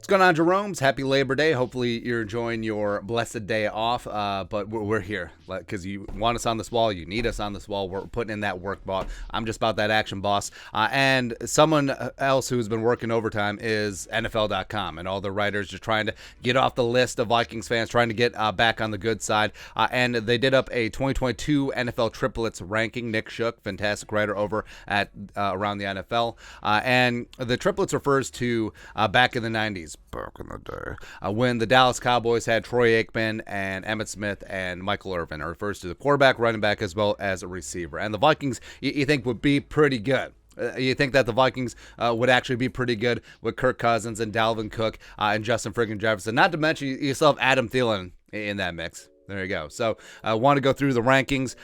What's going on, Jerome's? Happy Labor Day. Hopefully you're enjoying your blessed day off, but we're here because you want us on this wall. You need us on this wall. We're putting in that work, boss. I'm just about that action, boss. And someone else who's been working overtime is NFL.com, and all the writers just trying to get off the list of Vikings fans, trying to get back on the good side. And they did up a 2022 NFL triplets ranking. Nick Shook, fantastic writer over at Around the NFL. And the triplets refers to back in the 90s. Back in the day, when the Dallas Cowboys had Troy Aikman and Emmitt Smith and Michael Irvin. It refers to the quarterback, running back, as well as a receiver. And the Vikings, you think, would be pretty good. You think that the Vikings would actually be pretty good with Kirk Cousins and Dalvin Cook and Justin friggin' Jefferson. Not to mention, you still have Adam Thielen in that mix. There you go. So I want to go through the rankings.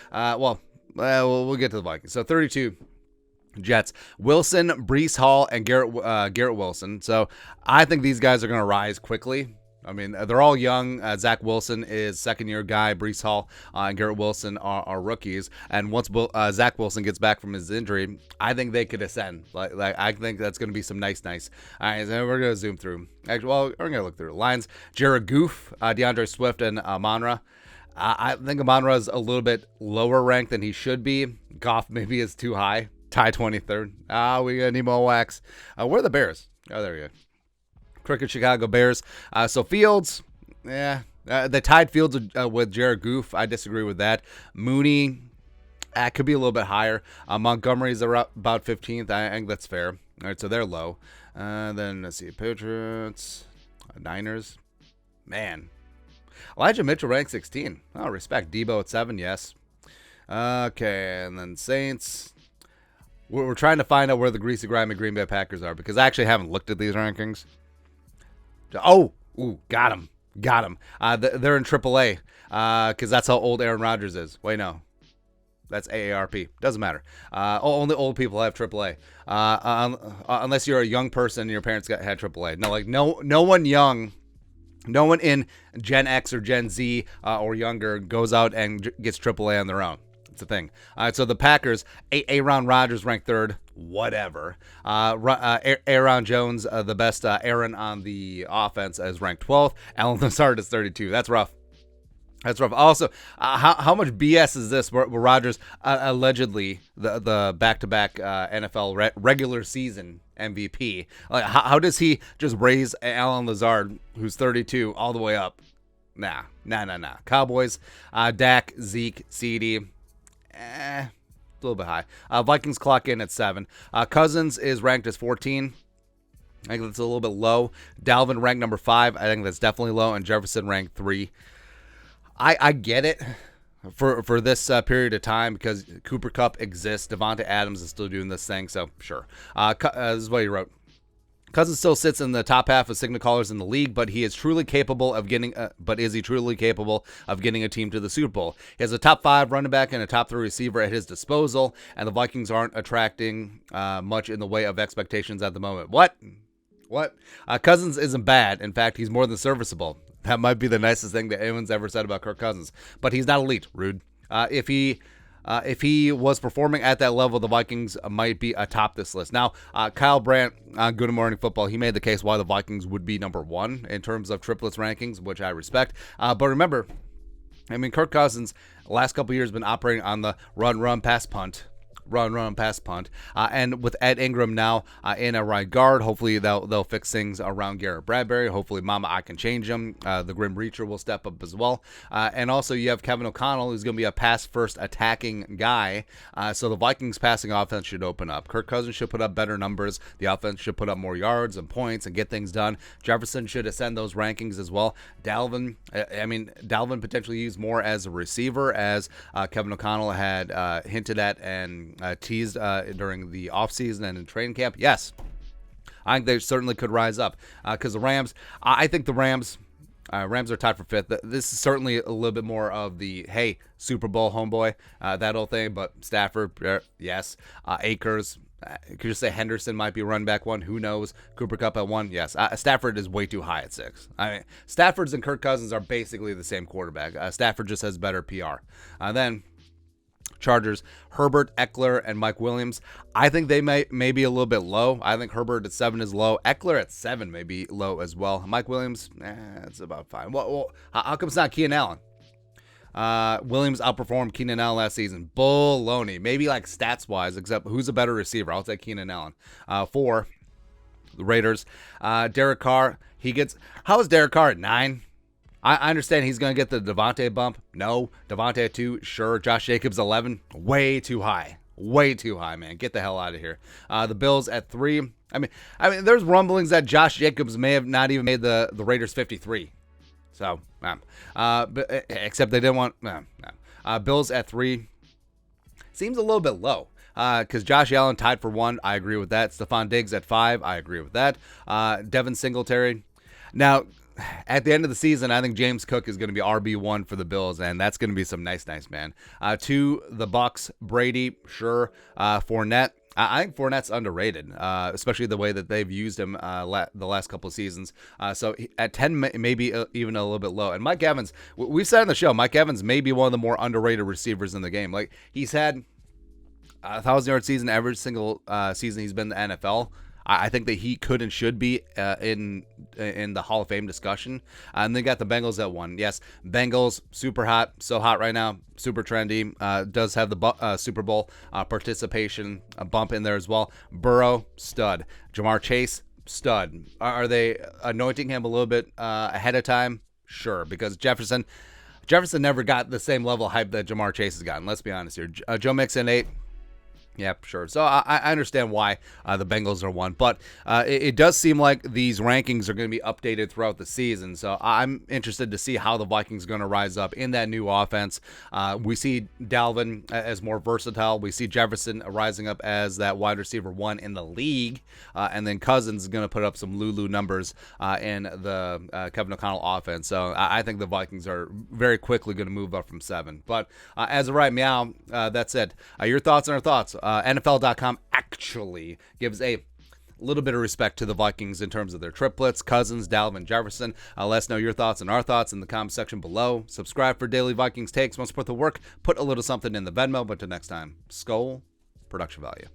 We'll get to the Vikings. So 32. Jets, Wilson, Breece Hall, and Garrett Wilson. So I think these guys are going to rise quickly. I mean, they're all young. Zach Wilson is second-year guy. Breece Hall and Garrett Wilson are rookies. And once Zach Wilson gets back from his injury, I think they could ascend. Like I think that's going to be some nice. All right, so we're going to zoom through. Actually, we're going to look through. Lions, Jared Goff, DeAndre Swift, and Amon-Ra. I think Amon-Ra is a little bit lower ranked than he should be. Goff maybe is too high. Tie 23rd. We got Nemo Wax. Where are the Bears? Oh, there you go. Cricket Chicago Bears. So Fields, they tied Fields with Jared Goff. I disagree with that. Mooney, could be a little bit higher. Montgomery's about 15th. I think that's fair. All right, so they're low. Then let's see, Patriots, Niners. Man, Elijah Mitchell ranked 16. Oh, respect. Debo at 7. Yes. Okay, and then Saints. We're trying to find out where the greasy, grimy Green Bay Packers are because I actually haven't looked at these rankings. Got him. They're in AAA because that's how old Aaron Rodgers is. Wait, no. That's AARP. Doesn't matter. Only old people have AAA. Unless you're a young person and your parents had AAA. No one young. No one in Gen X or Gen Z or younger goes out and gets AAA on their own. It's a thing. All right, so the Packers, Aaron Rodgers ranked 3rd. Whatever. Aaron Jones, the best Aaron on the offense, is ranked 12th. Alan Lazard is 32. That's rough. Also, how much BS is this where Rodgers allegedly the back-to-back NFL regular season MVP? Like, how does he just raise Alan Lazard, who's 32, all the way up? Nah. Cowboys, Dak, Zeke, CeeDee. A little bit high. Vikings clock in at 7. Cousins is ranked as 14. I think that's a little bit low. Dalvin ranked number 5. I think that's definitely low. And Jefferson ranked 3. I get it for this period of time because Cooper Kupp exists. Devonta Adams is still doing this thing, so sure. This is what he wrote. Cousins still sits in the top half of signal callers in the league, but he is truly capable of getting. But is he truly capable of getting a team to the Super Bowl? He has a top 5 running back and a top 3 receiver at his disposal, and the Vikings aren't attracting much in the way of expectations at the moment. What? Cousins isn't bad. In fact, he's more than serviceable. That might be the nicest thing that anyone's ever said about Kirk Cousins, but he's not elite. Rude. If he was performing at that level, the Vikings might be atop this list. Now, Kyle Brandt on Good Morning Football, he made the case why the Vikings would be number 1 in terms of triplets rankings, which I respect. But remember, Kirk Cousins, the last couple of years, been operating on the run, pass, punt. And with Ed Ingram now in a right guard, hopefully they'll fix things around Garrett Bradbury. Hopefully Mama I can change him. The Grim Reacher will step up as well. And also you have Kevin O'Connell, who's going to be a pass-first attacking guy. So the Vikings passing offense should open up. Kirk Cousins should put up better numbers. The offense should put up more yards and points and get things done. Jefferson should ascend those rankings as well. Dalvin potentially used more as a receiver, as Kevin O'Connell had hinted at and teased during the offseason and in training camp. Yes, I think they certainly could rise up because the Rams, I think the Rams are tied for 5th. This is certainly a little bit more of the, hey, Super Bowl homeboy, that whole thing, but Stafford, yes. Akers, could you say Henderson might be running back 1? Who knows? Cooper Kupp at 1? Yes. Stafford is way too high at 6. Stafford's and Kirk Cousins are basically the same quarterback. Stafford just has better PR. Then Chargers, Herbert, Eckler, and Mike Williams. I think they may be a little bit low. I think Herbert at 7 is low. Eckler at 7 may be low as well. Mike Williams, it's about fine. Well, how come it's not Keenan Allen? Williams outperformed Keenan Allen last season. Baloney. Maybe like stats-wise, except who's a better receiver? I'll take Keenan Allen. 4, the Raiders. Derek Carr, how is Derek Carr at 9? I understand he's going to get the Devontae bump. No. Devontae at 2, sure. Josh Jacobs 11, way too high. Way too high, man. Get the hell out of here. The Bills at 3. I mean, there's rumblings that Josh Jacobs may have not even made the Raiders 53. So, but except they didn't want. Bills at 3 seems a little bit low. Because Josh Allen tied for 1, I agree with that. Stephon Diggs at 5, I agree with that. Devin Singletary. Now, at the end of the season, I think James Cook is going to be RB1 for the Bills, and that's going to be some nice, man. 2, the Bucks. Brady, sure. Fournette. I think Fournette's underrated, especially the way that they've used him the last couple of seasons. So at 10, maybe even a little bit low. And Mike Evans, we've said on the show, Mike Evans may be one of the more underrated receivers in the game. Like, he's had a 1,000-yard season every single season he's been in the NFL. I think that he could and should be in the Hall of Fame discussion. And they got the Bengals at 1. Yes, Bengals, super hot. So hot right now. Super trendy. Does have the Super Bowl participation bump in there as well. Burrow, stud. Jamar Chase, stud. Are they anointing him a little bit ahead of time? Sure, because Jefferson never got the same level of hype that Jamar Chase has gotten. Let's be honest here. Joe Mixon, 8. Yeah, sure. So I understand why the Bengals are 1, but it does seem like these rankings are going to be updated throughout the season. So I'm interested to see how the Vikings are going to rise up in that new offense. We see Dalvin as more versatile. We see Jefferson rising up as that wide receiver 1 in the league, and then Cousins is going to put up some Lulu numbers in the Kevin O'Connell offense. So I think the Vikings are very quickly going to move up from 7. But as of right now, that's it. Your thoughts on our thoughts. NFL.com actually gives a little bit of respect to the Vikings in terms of their triplets, Cousins, Dalvin, Jefferson. Let us know your thoughts and our thoughts in the comment section below. Subscribe for daily Vikings takes. Want to support the work, put a little something in the Venmo. But until next time, Skol, production value.